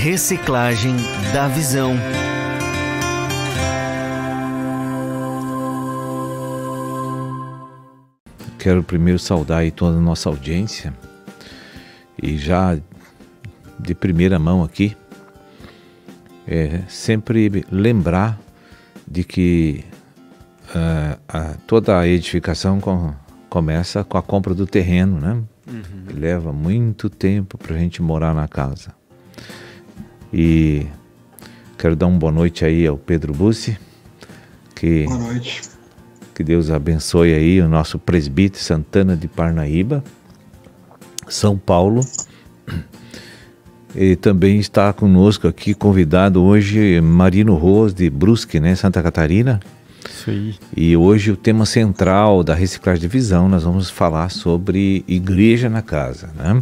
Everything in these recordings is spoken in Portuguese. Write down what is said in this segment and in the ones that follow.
Reciclagem da Visão. Quero primeiro saudar aí toda a nossa audiência e já de primeira mão aqui, sempre lembrar de que toda a edificação começa com a compra do terreno, né? Uhum. Leva muito tempo para a gente morar na casa. E quero dar uma boa noite aí ao Pedro Bussi. Boa noite. Que Deus abençoe aí o nosso presbítero Santana de Parnaíba, São Paulo. E também está conosco aqui, convidado hoje, Marino Ros de Brusque, né, Santa Catarina. Isso aí. E hoje o tema central da Reciclagem de Visão, nós vamos falar sobre igreja na casa, né?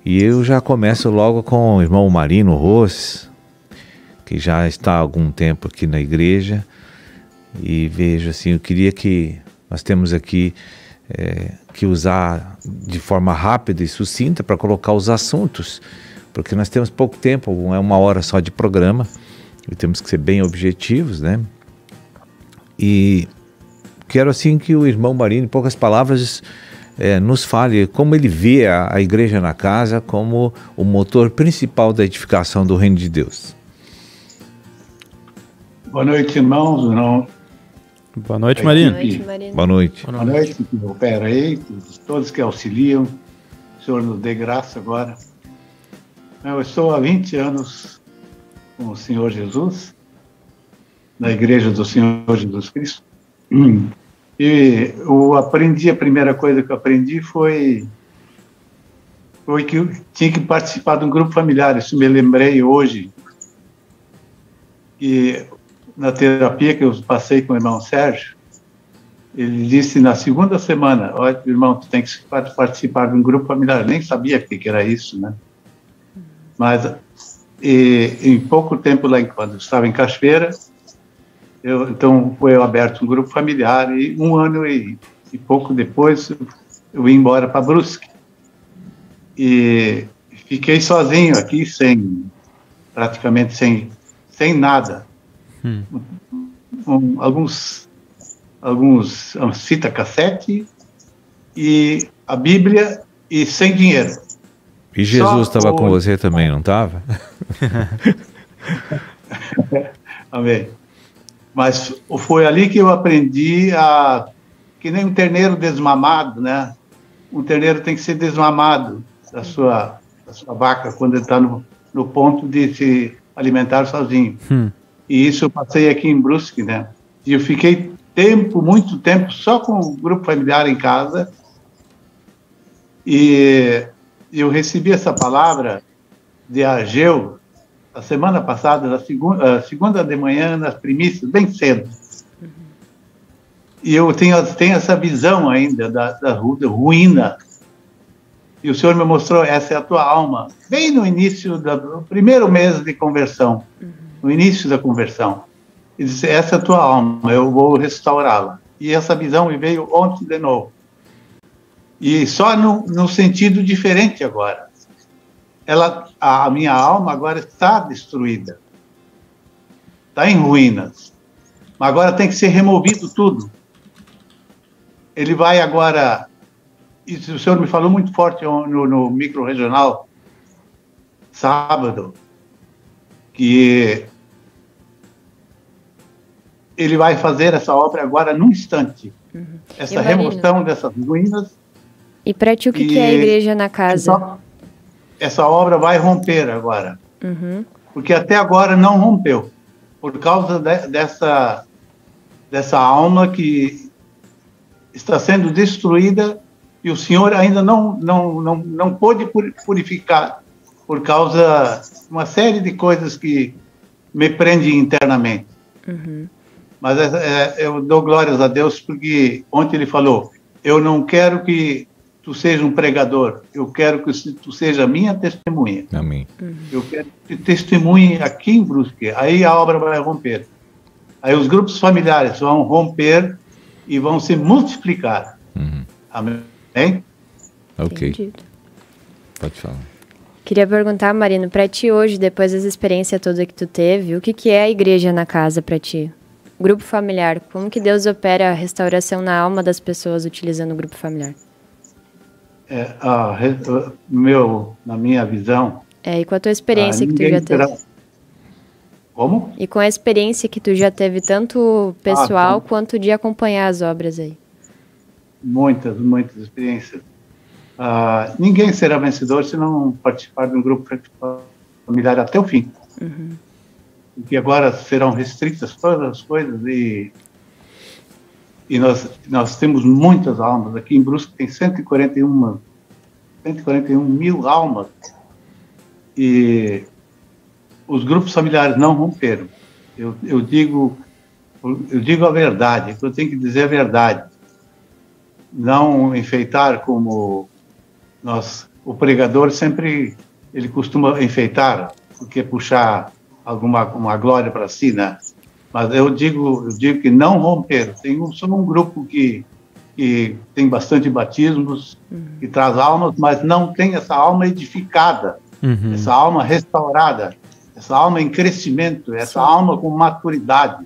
E eu já começo logo com o irmão Marino Ros, que já está há algum tempo aqui na igreja. E vejo assim, eu queria que nós temos aqui que usar de forma rápida e sucinta para colocar os assuntos, porque nós temos pouco tempo, é 1 hora só de programa, e temos que ser bem objetivos, né? E quero assim que o irmão Marino, em poucas palavras, nos fale como ele vê a igreja na casa como o motor principal da edificação do reino de Deus. Boa noite, irmãos. Boa noite, Marino. Boa noite. Boa noite, que opera aí, todos que auxiliam. O Senhor nos dê graça agora. Eu estou há 20 anos com o Senhor Jesus, na igreja do Senhor Jesus Cristo. E a primeira coisa que eu aprendi foi que eu tinha que participar de um grupo familiar. Isso me lembrei hoje. E na terapia que eu passei com o irmão Sérgio, ele disse na segunda semana: olha, irmão, tu tem que participar de um grupo familiar. Eu nem sabia o que era isso, né? Mas em pouco tempo, lá quando eu estava em Cachoeira, então foi aberto um grupo familiar, e 1 ano e pouco depois eu vim embora para Brusque. E fiquei sozinho aqui, praticamente sem nada. Alguns fita cassete e a Bíblia, e sem dinheiro. E Jesus estava com você também, não estava? Amém. Mas foi ali que eu aprendi que nem um terneiro desmamado, né? Um terneiro tem que ser desmamado da sua vaca quando ele está no ponto de se alimentar sozinho. E isso eu passei aqui em Brusque, né? E eu fiquei muito tempo só com o grupo familiar em casa. E eu recebi essa palavra de Ageu a semana passada, na segunda de manhã, nas primícias, bem cedo. E eu tenho essa visão ainda da ruína. E o Senhor me mostrou: essa é a tua alma. Bem no início do primeiro mês de conversão. No início da conversão. Ele disse: essa é a tua alma, eu vou restaurá-la. E essa visão me veio ontem de novo. E só no sentido diferente agora. A minha alma agora está destruída. Está em ruínas. Mas agora tem que ser removido tudo. Ele vai agora... Isso o Senhor me falou muito forte no micro-regional, sábado, que ele vai fazer essa obra agora num instante. Essa remoção dessas ruínas. E para ti, o que é a igreja na casa? Essa obra vai romper agora. Porque até agora não rompeu. Por causa dessa alma que está sendo destruída, e o Senhor ainda não pôde purificar, por causa de uma série de coisas que me prendem internamente. Mas eu dou glórias a Deus, porque ontem ele falou: eu não quero que tu seja um pregador, eu quero que tu seja minha testemunha. Amém. Eu quero que tu testemunhe aqui em Brusque. Aí a obra vai romper. Aí os grupos familiares vão romper e vão se multiplicar. Amém? Ok. Entendido. Pode falar. Queria perguntar, Marino, para ti hoje, depois dessa experiência toda que tu teve, o que é a igreja na casa para ti? Grupo familiar, como que Deus opera a restauração na alma das pessoas utilizando o grupo familiar? Na minha visão... E com a tua experiência que tu já teve? Como? E com a experiência que tu já teve, tanto pessoal quanto de acompanhar as obras aí. Muitas experiências. Ninguém será vencedor se não participar de um grupo familiar até o fim. Uhum. Porque agora serão restritas todas as coisas e nós temos muitas almas. Aqui em Brusque tem 141 mil almas. E os grupos familiares não romperam. Eu digo a verdade, eu tenho que dizer a verdade. Não enfeitar como o pregador sempre, ele costuma enfeitar, porque puxar uma glória para si, né? Mas eu digo que não romperam. Somos um grupo que tem bastante batismos, que traz almas, mas não tem essa alma edificada, essa alma restaurada, essa alma em crescimento, essa alma com maturidade.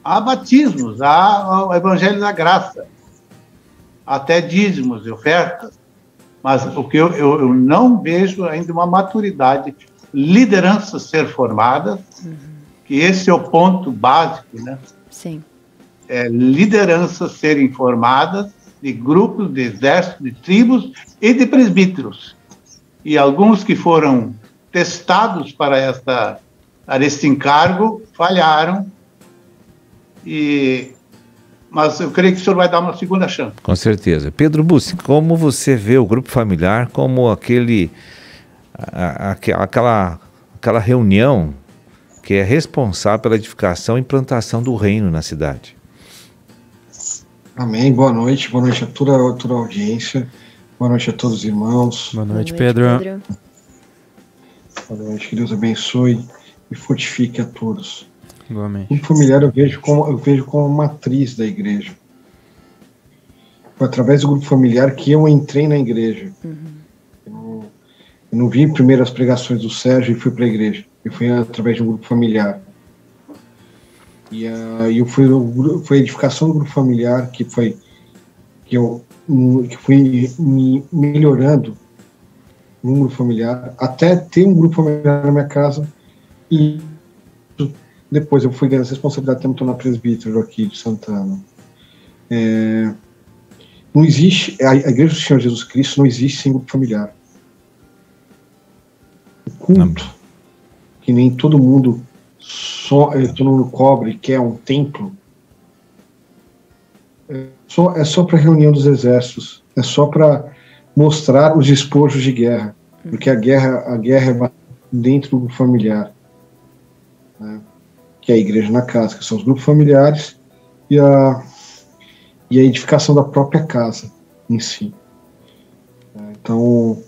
Há batismos, há o evangelho da graça, até dízimos e ofertas, mas o que eu não vejo ainda uma maturidade, lideranças ser formadas, que esse é o ponto básico, né? Sim. Lideranças serem formadas de grupos, de exércitos, de tribos e de presbíteros. E alguns que foram testados para este encargo falharam, mas eu creio que o senhor vai dar uma segunda chance. Com certeza. Pedro Bussi, como você vê o grupo familiar como aquela reunião que é responsável pela edificação e implantação do reino na cidade? Amém. Boa noite a toda a audiência. Boa noite a todos os irmãos. Boa noite, Pedro. Boa noite, que Deus abençoe e fortifique a todos. Igualmente. O grupo familiar eu vejo como matriz da igreja. Foi através do grupo familiar que eu entrei na igreja. Eu não vi primeiro as pregações do Sérgio e fui para a igreja. Eu fui através de um grupo familiar. E foi a edificação do grupo familiar que fui me melhorando no grupo familiar, até ter um grupo familiar na minha casa, e depois eu fui ganhando essa responsabilidade, também estou na presbítero aqui de Santana. Não existe, a Igreja do Senhor Jesus Cristo não existe sem grupo familiar. O culto, que nem todo mundo cobre, que é um templo, é só para reunião dos exércitos, é só para mostrar os despojos de guerra, porque a guerra é dentro do grupo familiar, né? Que é a igreja na casa, que são os grupos familiares e a edificação da própria casa em si. Então,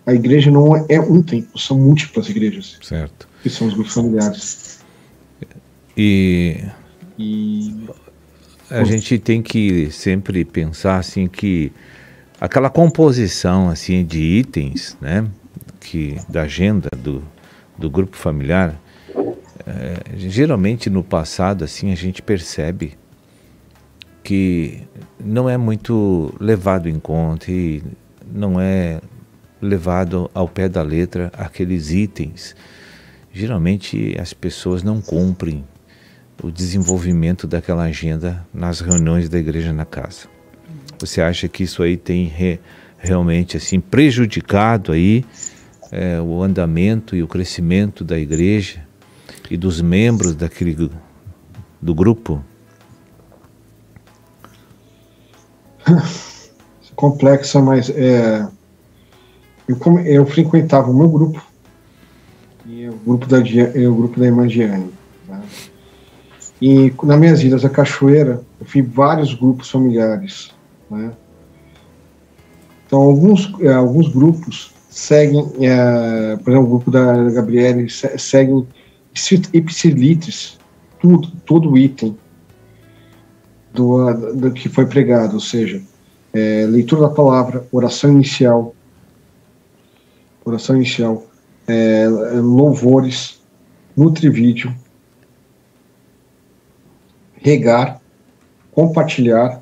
a igreja não é um templo, são múltiplas igrejas. Certo. Que são os grupos familiares. E a gente tem que sempre pensar assim que aquela composição assim de itens, né, da agenda do grupo familiar, geralmente no passado assim a gente percebe que não é muito levado em conta e não é levado ao pé da letra aqueles itens. Geralmente as pessoas não cumprem o desenvolvimento daquela agenda nas reuniões da igreja na casa. Você acha que isso aí tem realmente assim prejudicado aí o andamento e o crescimento da igreja e dos membros do grupo? Complexa, mas eu frequentava o meu grupo e o grupo da irmã Diane, né? E nas minhas idas à cachoeira eu fiz vários grupos familiares, né? Então alguns grupos seguem, por exemplo, o grupo da Gabriele seguem ipsilitres, todo o item do que foi pregado, ou seja, leitura da palavra, oração inicial, oração inicial, louvores, nutrivídeo, regar, compartilhar,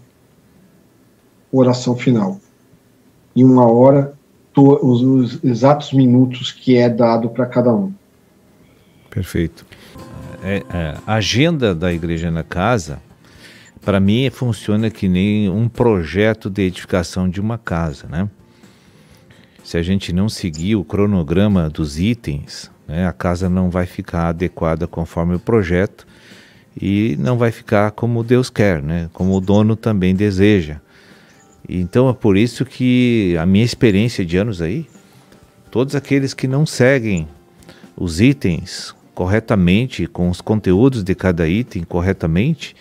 oração final. Em 1 hora, os exatos minutos que é dado para cada um. Perfeito. A agenda da Igreja na Casa, para mim, funciona que nem um projeto de edificação de uma casa, né? Se a gente não seguir o cronograma dos itens, né, a casa não vai ficar adequada conforme o projeto e não vai ficar como Deus quer, né? Como o dono também deseja. Então é por isso que a minha experiência de anos aí, todos aqueles que não seguem os itens corretamente, com os conteúdos de cada item corretamente,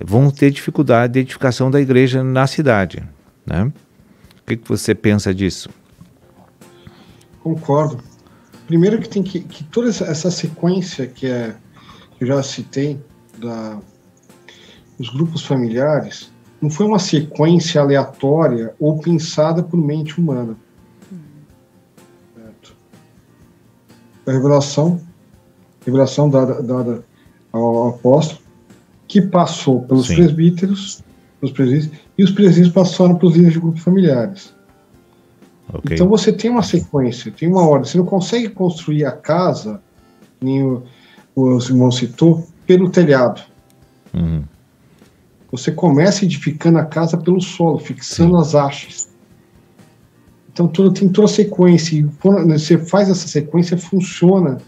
vão ter dificuldade de edificação da igreja na cidade, né? O que você pensa disso? Concordo. Primeiro que tem que toda essa sequência que eu já citei dos grupos familiares não foi uma sequência aleatória ou pensada por mente humana. Certo. A revelação dada ao apóstolo, que passou pelos presbíteros, e os presbíteros passaram para os líderes de grupos familiares. Okay. Então você tem uma sequência, tem uma ordem. Você não consegue construir a casa, nem o irmão citou, pelo telhado. Uhum. Você começa edificando a casa pelo solo, fixando as hastes. Então tem toda a sequência. E quando você faz essa sequência, funciona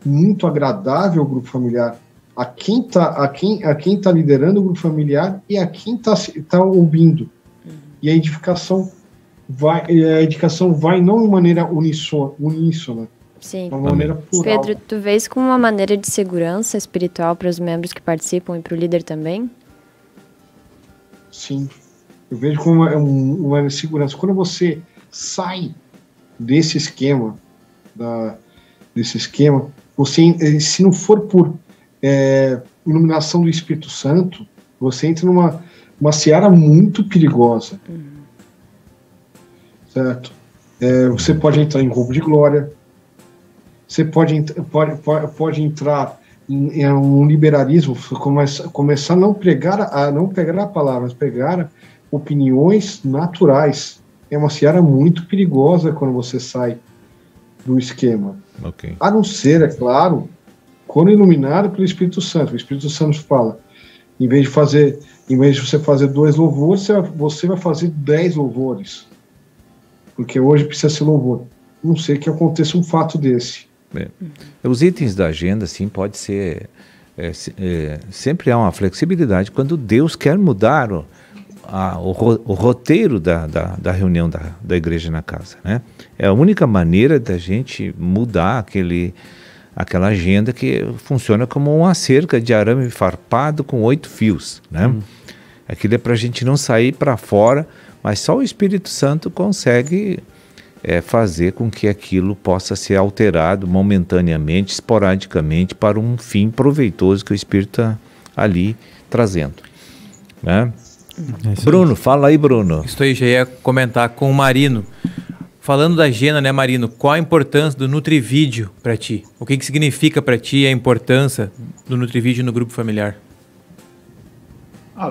muito agradável ao grupo familiar. A quem tá liderando o grupo familiar e a quem tá ouvindo. E a edificação vai não de maneira uníssona. Sim. De uma maneira plural. Pedro, tu vês como uma maneira de segurança espiritual para os membros que participam e para o líder também? Sim. Eu vejo como uma segurança. Quando você sai desse esquema, você, se não for por iluminação do Espírito Santo, você entra numa seara muito perigosa. Certo? Você pode entrar em roubo de glória, você pode entrar em um liberalismo, começar a não pregar a palavra, mas pregar opiniões naturais. É uma seara muito perigosa quando você sai do esquema. Okay. A não ser, é claro, quando iluminado pelo Espírito Santo. O Espírito Santo fala, em vez de você fazer 2 louvores, você vai fazer 10 louvores. Porque hoje precisa ser louvor. Não sei que aconteça um fato desse. Os itens da agenda, sim, pode ser... sempre há uma flexibilidade quando Deus quer mudar o roteiro da reunião da igreja na casa, né? É a única maneira da gente mudar aquela agenda que funciona como uma cerca de arame farpado com 8 fios, né? Aquilo é para a gente não sair para fora, mas só o Espírito Santo consegue fazer com que aquilo possa ser alterado momentaneamente, esporadicamente, para um fim proveitoso que o Espírito está ali trazendo, né? Bruno, fala aí, Bruno. Isso aí, já ia comentar com o Marino. Falando da agenda, né, Marino, qual a importância do Nutrivídeo para ti? O que significa para ti a importância do Nutrivídeo no grupo familiar?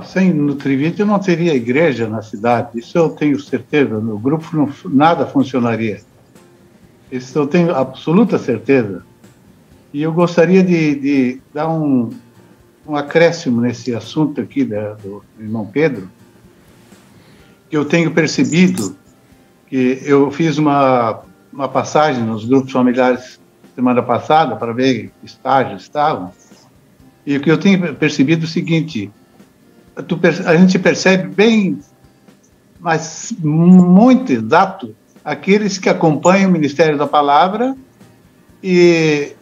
Sem Nutrivídeo não teria igreja na cidade, isso eu tenho certeza. No grupo nada funcionaria. Isso eu tenho absoluta certeza. E eu gostaria de dar um acréscimo nesse assunto aqui do irmão Pedro, que eu tenho percebido que eu fiz uma passagem nos grupos familiares semana passada para ver que estágios estavam, e o que eu tenho percebido é o seguinte: a gente percebe bem, mas muito exato, aqueles que acompanham o Ministério da Palavra e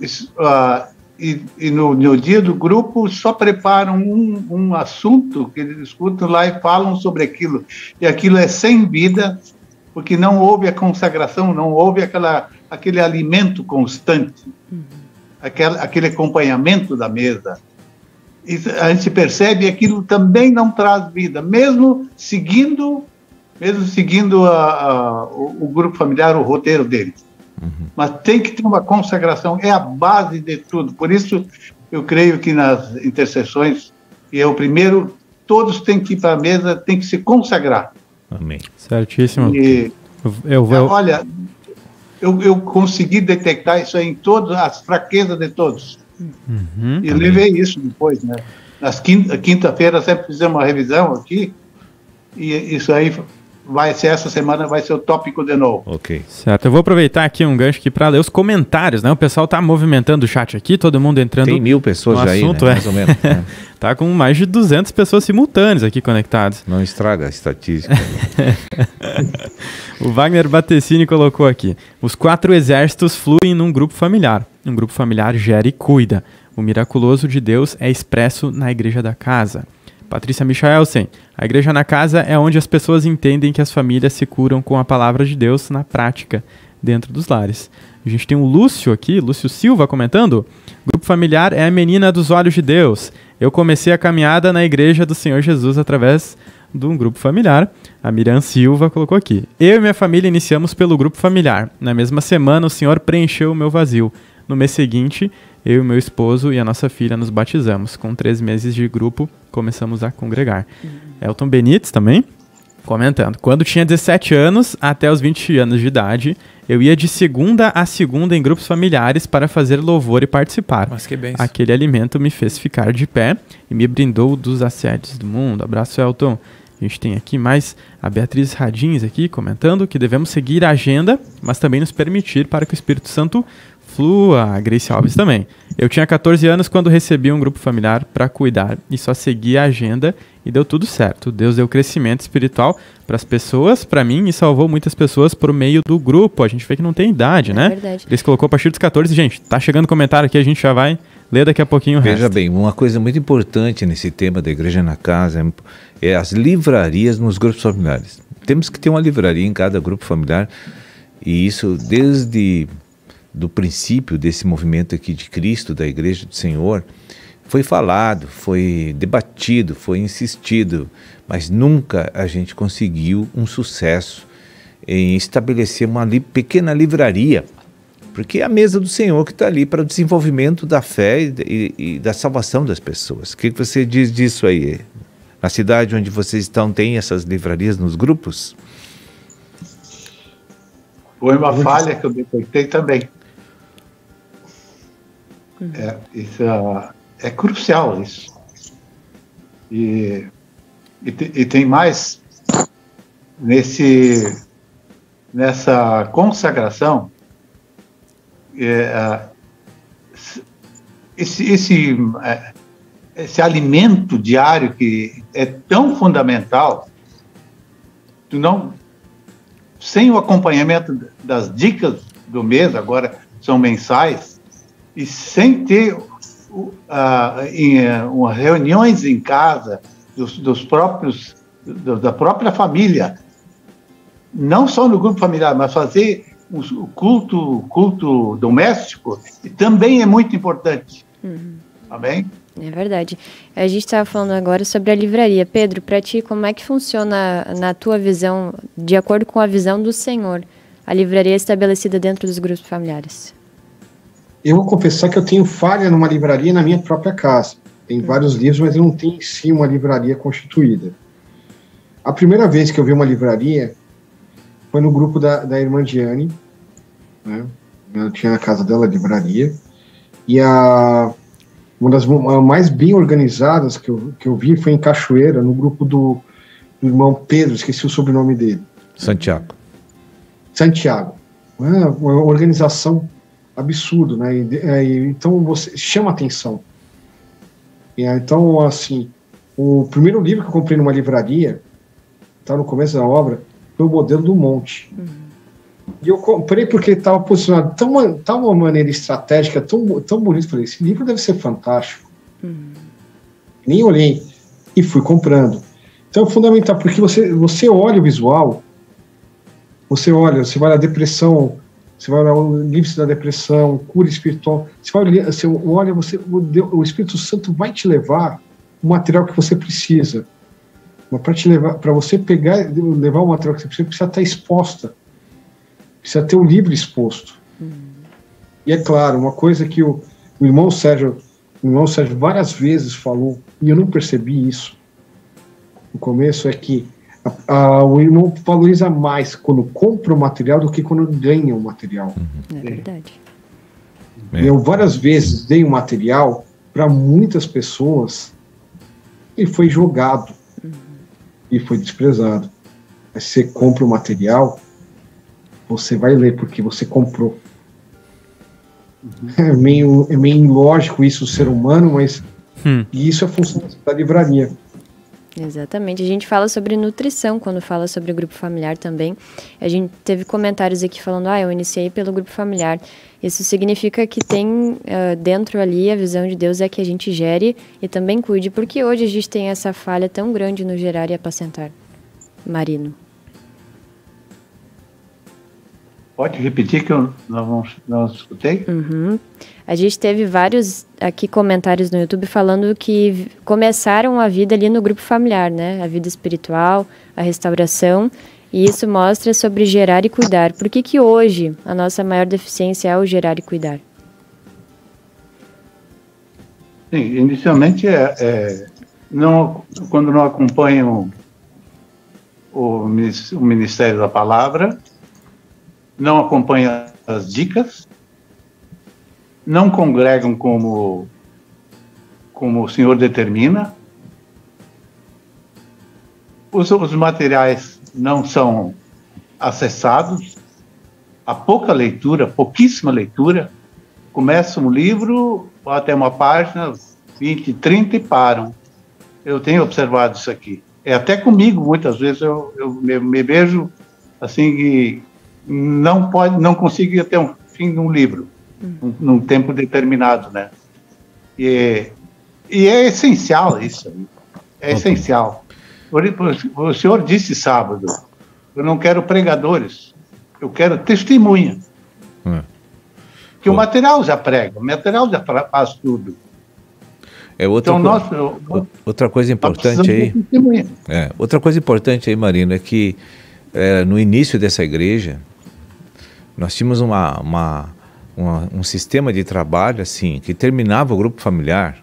no dia do grupo só preparam um assunto que eles escutam lá e falam sobre aquilo. E aquilo é sem vida, porque não houve a consagração, não houve aquele alimento constante, aquele acompanhamento da mesa. E a gente percebe que aquilo também não traz vida, mesmo seguindo mesmo seguindo o grupo familiar, o roteiro deles. Mas tem que ter uma consagração, é a base de tudo. Por isso, eu creio que nas intercessões, e é o primeiro, todos têm que ir para a mesa, têm que se consagrar. Amém. Certíssimo. E, olha, eu consegui detectar isso aí em todas as fraquezas de todos. E levei isso depois, né? Nas quinta-feira sempre fizemos uma revisão aqui, e isso aí vai ser, essa semana vai ser o tópico de novo. Ok. Certo, eu vou aproveitar aqui um gancho aqui para ler os comentários, né? O pessoal tá movimentando o chat aqui, todo mundo entrando. Tem 1000 pessoas no já assunto, aí, né? Mais ou menos. Né? Tá com mais de 200 pessoas simultâneas aqui conectadas. Não estraga a estatística. O Wagner Battesini colocou aqui: os 4 exércitos fluem num grupo familiar. Um grupo familiar gera e cuida. O miraculoso de Deus é expresso na igreja da casa. Patrícia Michaelsen: a igreja na casa é onde as pessoas entendem que as famílias se curam com a palavra de Deus na prática, dentro dos lares. A gente tem o Lúcio aqui, Lúcio Silva, comentando: grupo familiar é a menina dos olhos de Deus. Eu comecei a caminhada na igreja do Senhor Jesus através de um grupo familiar. A Miriam Silva colocou aqui: eu e minha família iniciamos pelo grupo familiar. Na mesma semana, o Senhor preencheu o meu vazio. No mês seguinte, eu e meu esposo e a nossa filha nos batizamos. Com 3 meses de grupo, começamos a congregar. Elton Benites também, comentando: quando tinha 17 anos, até os 20 anos de idade, eu ia de segunda a segunda em grupos familiares para fazer louvor e participar. Mas que bênção. Aquele alimento me fez ficar de pé e me brindou dos assédios do mundo. Abraço, Elton. A gente tem aqui mais a Beatriz Radins aqui comentando que devemos seguir a agenda, mas também nos permitir para que o Espírito Santo flua. A Grace Alves também: eu tinha 14 anos quando recebi um grupo familiar para cuidar e só segui a agenda e deu tudo certo. Deus deu crescimento espiritual para as pessoas, para mim, e salvou muitas pessoas por meio do grupo. A gente vê que não tem idade, né? Verdade. Eles colocou a partir dos 14. Gente, tá chegando comentário aqui, a gente já vai ler daqui a pouquinho o Veja resto. bem, uma coisa muito importante nesse tema da igreja na casa é as livrarias nos grupos familiares. Temos que ter uma livraria em cada grupo familiar, e isso desde do princípio desse movimento aqui de Cristo, da Igreja do Senhor, foi falado, foi debatido, foi insistido, mas nunca a gente conseguiu um sucesso em estabelecer uma pequena livraria, porque é a mesa do Senhor que está ali para o desenvolvimento da fé e da salvação das pessoas. O que você diz disso aí? Na cidade onde vocês estão, tem essas livrarias nos grupos? Foi uma falha que eu detectei também. Isso é crucial, isso. E tem mais nessa consagração, esse alimento diário que é tão fundamental, sem o acompanhamento das dicas do mês, agora são mensais, e sem ter reuniões em casa da própria família, não só no grupo familiar, mas fazer o culto doméstico também é muito importante. Amém? É verdade. A gente estava falando agora sobre a livraria. Pedro, para ti, como é que funciona, na tua visão, de acordo com a visão do Senhor, a livraria estabelecida dentro dos grupos familiares? Eu vou confessar que eu tenho falha numa livraria na minha própria casa. Tem vários livros, mas eu não tenho em si uma livraria constituída. A primeira vez que eu vi uma livraria foi no grupo da irmã Diane, né? Eu tinha na casa dela a livraria, e uma das mais bem organizadas que eu vi foi em Cachoeira, no grupo do irmão Pedro, esqueci o sobrenome dele. Santiago. Uma organização absurda, né? Então você chama atenção. Então, assim, o primeiro livro que eu comprei numa livraria, tá no começo da obra, foi o Modelo do Monte. E eu comprei porque ele estava posicionado de uma maneira estratégica, tão bonito. Falei, esse livro deve ser fantástico. Nem olhei e fui comprando. Então é fundamental, porque você olha o visual, você vai na depressão, você vai olhar o livro da depressão, cura espiritual, o Espírito Santo vai te levar o material que você precisa. Mas para te levar, para você pegar, levar o material que você precisa estar exposta, precisa ter o livro exposto. E é claro, uma coisa que o irmão Sérgio várias vezes falou, e eu não percebi isso no começo, é que o irmão valoriza mais quando compra o material do que quando ganha o material. É verdade. Eu várias vezes dei um material para muitas pessoas e foi jogado e foi desprezado. Mas você compra o material, você vai ler porque você comprou. É meio ilógico isso, o ser humano, mas e isso é a função da livraria. Exatamente. A gente fala sobre nutrição quando fala sobre o grupo familiar também. A gente teve comentários aqui falando, eu iniciei pelo grupo familiar. Isso significa que tem dentro ali a visão de Deus é que a gente gere e também cuide, porque hoje a gente tem essa falha tão grande no gerar e apacentar. Marino. Pode repetir que eu não escutei? A gente teve vários aqui comentários no YouTube falando que começaram a vida ali no grupo familiar, né? A vida espiritual, a restauração, e isso mostra sobre gerar e cuidar. Por que hoje a nossa maior deficiência é o gerar e cuidar? Sim, inicialmente quando não acompanham o Ministério da Palavra, não acompanham as dicas, não congregam como o Senhor determina, os materiais não são acessados, há pouca leitura, pouquíssima leitura, começa um livro, até uma página, 20, 30 e param. Eu tenho observado isso aqui. Até comigo, muitas vezes, eu me vejo assim que não consigo ir até um fim de um livro, num tempo determinado, né? E é essencial isso aí. É essencial. O senhor disse sábado, eu não quero pregadores, eu quero testemunha. Que o material já prega, o material já faz tudo. Outra coisa importante aí. Outra coisa importante aí, Marino, é que no início dessa igreja nós tínhamos um sistema de trabalho assim, que terminava o grupo familiar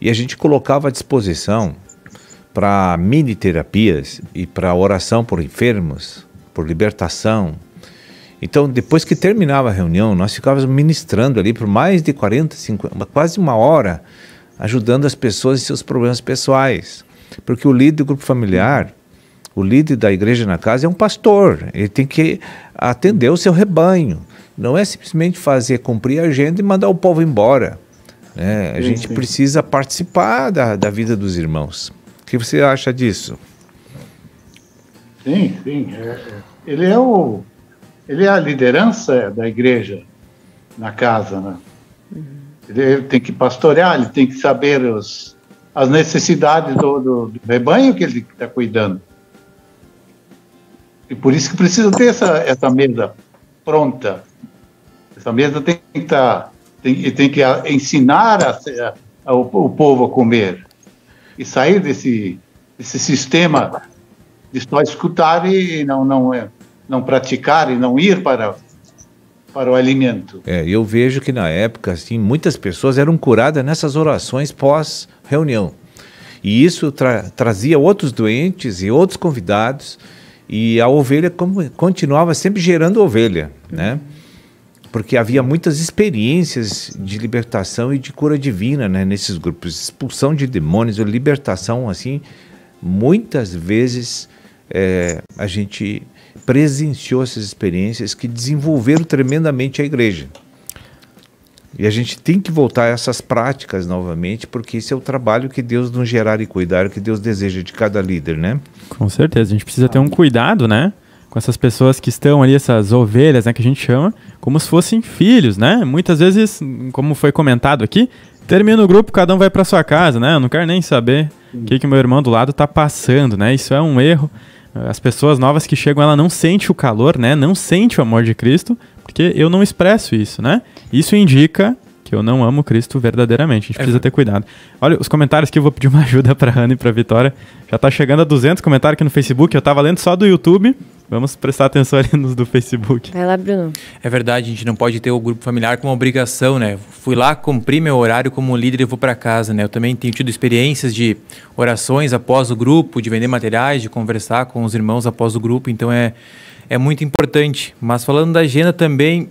e a gente colocava à disposição para mini terapias e para oração por enfermos, por libertação. Então, depois que terminava a reunião, nós ficávamos ministrando ali por mais de 40, 50, quase uma hora, ajudando as pessoas em seus problemas pessoais. Porque o líder do grupo familiar, o líder da igreja na casa é um pastor, ele tem que atender o seu rebanho. Não é simplesmente cumprir a agenda e mandar o povo embora. Né? A gente precisa participar da vida dos irmãos. O que você acha disso? Sim. Ele é a liderança da igreja na casa, né? Ele tem que pastorear, ele tem que saber as necessidades do rebanho que ele está cuidando. E por isso que precisa ter essa mesa pronta. Essa mesa tem que ensinar o povo a comer e sair desse sistema de só escutar e não praticar e não ir para o alimento. Eu vejo que na época assim, muitas pessoas eram curadas nessas orações pós-reunião. E isso trazia outros doentes e outros convidados, e a ovelha continuava sempre gerando ovelha, né? Porque havia muitas experiências de libertação e de cura divina, né, nesses grupos, expulsão de demônios, libertação, assim, muitas vezes a gente presenciou essas experiências que desenvolveram tremendamente a igreja. E a gente tem que voltar a essas práticas novamente, porque esse é o trabalho que Deus nos gerar e cuidar, que Deus deseja de cada líder, né? Com certeza, a gente precisa ter um cuidado, né? Com essas pessoas que estão ali, essas ovelhas, né, que a gente chama, como se fossem filhos, né? Muitas vezes, como foi comentado aqui, termina o grupo, cada um vai para sua casa, né? Eu não quero nem saber o que o meu irmão do lado está passando, né? Isso é um erro. As pessoas novas que chegam, ela não sente o calor, né? Não sente o amor de Cristo, porque eu não expresso isso, né? Isso indica que eu não amo Cristo verdadeiramente. A gente precisa ter cuidado. Olha, os comentários que eu vou pedir uma ajuda pra Ana e pra Vitória. Já tá chegando a 200 comentários aqui no Facebook. Eu tava lendo só do YouTube. Vamos prestar atenção ali nos do Facebook. Vai lá, Bruno. É verdade, a gente não pode ter o grupo familiar como obrigação, né? Fui lá, cumpri meu horário como líder e vou para casa, né? Eu também tenho tido experiências de orações após o grupo, de vender materiais, de conversar com os irmãos após o grupo, então é muito importante. Mas falando da agenda também,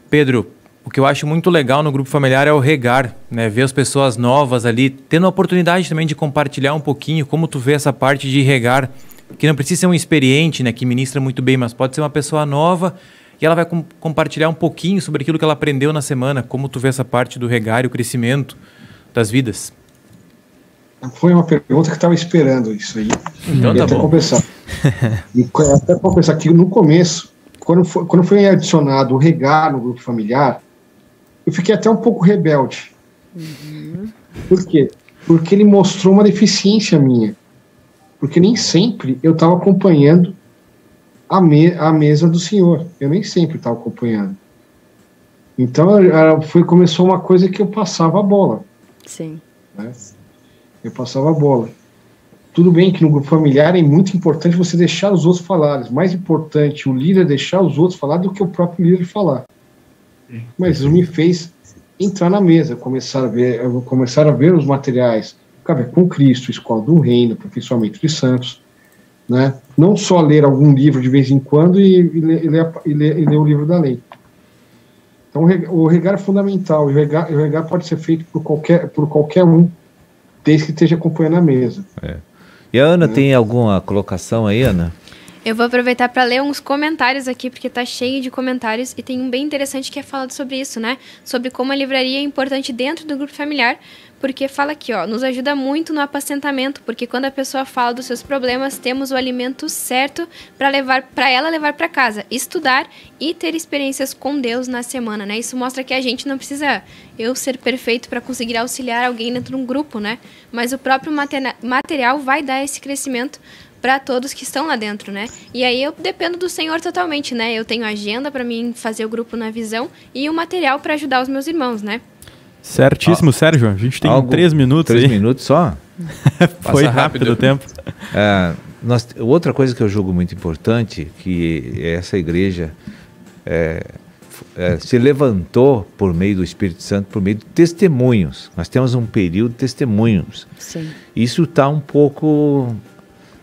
Pedro, o que eu acho muito legal no grupo familiar é o regar, né? Ver as pessoas novas ali, tendo a oportunidade também de compartilhar um pouquinho como tu vê essa parte de regar, que não precisa ser um experiente, né, que ministra muito bem, mas pode ser uma pessoa nova e ela vai compartilhar um pouquinho sobre aquilo que ela aprendeu na semana. Como tu vê essa parte do regar e o crescimento das vidas? Foi uma pergunta que eu estava esperando isso aí. Então tá bom. Até confessar que no começo, quando foi adicionado o regar no grupo familiar, eu fiquei até um pouco rebelde. Por quê? Porque ele mostrou uma deficiência minha. Porque nem sempre eu estava acompanhando a mesa do Senhor. Eu nem sempre estava acompanhando. Então, começou uma coisa que eu passava a bola. Sim. Né? Eu passava a bola. Tudo bem que no grupo familiar é muito importante você deixar os outros falarem. Mais importante o líder deixar os outros falar do que o próprio líder falar. Mas isso me fez entrar na mesa, começar a ver os materiais, Café com Cristo, Escola do Reino, Aperfeiçoamento de Santos, né? Não só ler algum livro de vez em quando e ler o livro da lei. Então o regar é fundamental, o regar pode ser feito por qualquer um, desde que esteja acompanhando a mesa. E a Ana tem alguma colocação aí, Ana? Eu vou aproveitar para ler uns comentários aqui, porque tá cheio de comentários, e tem um bem interessante que é falado sobre isso, né? Sobre como a livraria é importante dentro do grupo familiar, porque fala aqui, ó, nos ajuda muito no apacentamento, porque quando a pessoa fala dos seus problemas, temos o alimento certo para ela levar para casa, estudar e ter experiências com Deus na semana, né? Isso mostra que a gente não precisa ser perfeito para conseguir auxiliar alguém dentro de um grupo, né? Mas o próprio material vai dar esse crescimento para todos que estão lá dentro, né? E aí eu dependo do Senhor totalmente, né? Eu tenho agenda para mim fazer o grupo na visão e o material para ajudar os meus irmãos, né? Certíssimo, Sérgio. A gente tem 3 minutos 3 minutos só? Foi rápido o tempo. Outra coisa que eu julgo muito importante, que essa igreja se levantou por meio do Espírito Santo, por meio de testemunhos. Nós temos um período de testemunhos. Sim. Isso está um pouco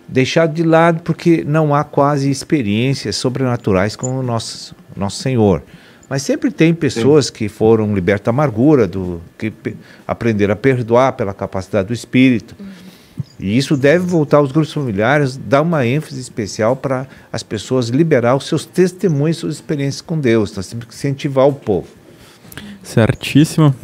deixado de lado porque não há quase experiências sobrenaturais com o nosso Senhor. Mas sempre tem pessoas que foram libertas da amargura, que aprenderam a perdoar pela capacidade do Espírito. E isso deve voltar aos grupos familiares, dar uma ênfase especial para as pessoas liberar os seus testemunhos, suas experiências com Deus. Nós temos que incentivar o povo. Certíssimo.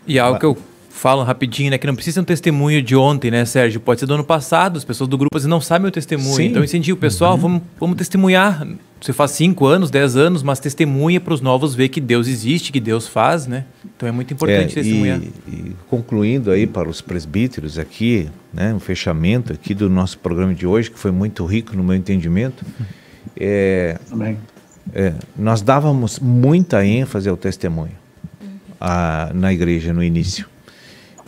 E algo que eu falo rapidinho, né, que não precisa ser um testemunho de ontem, né, Sérgio? Pode ser do ano passado, as pessoas do grupo não sabem o testemunho. Sim. Então eu incentivo o pessoal, vamos testemunhar. Você faz 5 anos, 10 anos, mas testemunha para os novos ver que Deus existe, que Deus faz, né? Então é muito importante testemunhar. E concluindo aí para os presbíteros aqui, né, um fechamento aqui do nosso programa de hoje, que foi muito rico no meu entendimento, nós dávamos muita ênfase ao testemunho na igreja no início.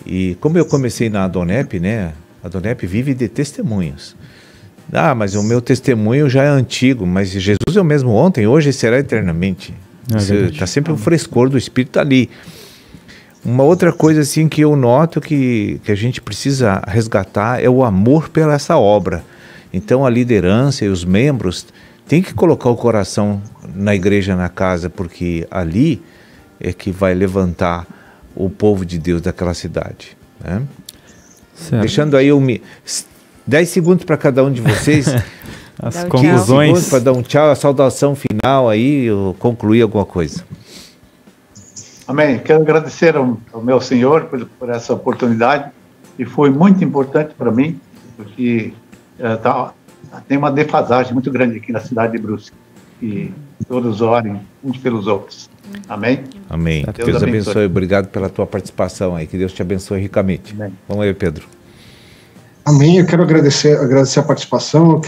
E como eu comecei na Adonep, né, a Adonep vive de testemunhos. Mas o meu testemunho já é antigo, mas Jesus é o mesmo ontem, hoje e será eternamente. Está sempre o frescor do Espírito ali. Uma outra coisa assim que eu noto que a gente precisa resgatar é o amor pela essa obra. Então a liderança e os membros têm que colocar o coração na igreja, na casa, porque ali é que vai levantar o povo de Deus daquela cidade, né? Deixando aí 10 segundos para cada um de vocês. As conclusões. Para dar um tchau, a saudação final aí, eu concluir alguma coisa. Amém. Quero agradecer ao meu Senhor por essa oportunidade, e foi muito importante para mim, porque tem uma defasagem muito grande aqui na cidade de Brusque, e todos orem uns pelos outros. Amém? Amém. Deus abençoe. Obrigado pela tua participação aí. Que Deus te abençoe ricamente. Amém. Vamos aí, Pedro. Amém. Eu quero agradecer a participação.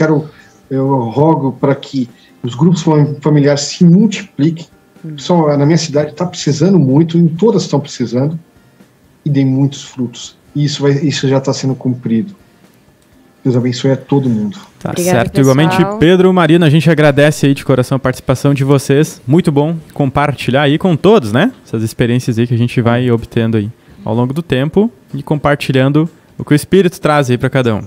Eu rogo para que os grupos familiares se multipliquem, Pessoal, na minha cidade está precisando muito, em todas estão precisando, e dei muitos frutos. E isso já está sendo cumprido. Deus abençoe a todo mundo. Tá Obrigada, certo. pessoal. Igualmente, Pedro, Marina, a gente agradece aí de coração a participação de vocês. Muito bom compartilhar aí com todos, né? Essas experiências aí que a gente vai obtendo aí ao longo do tempo e compartilhando o que o Espírito traz aí para cada um.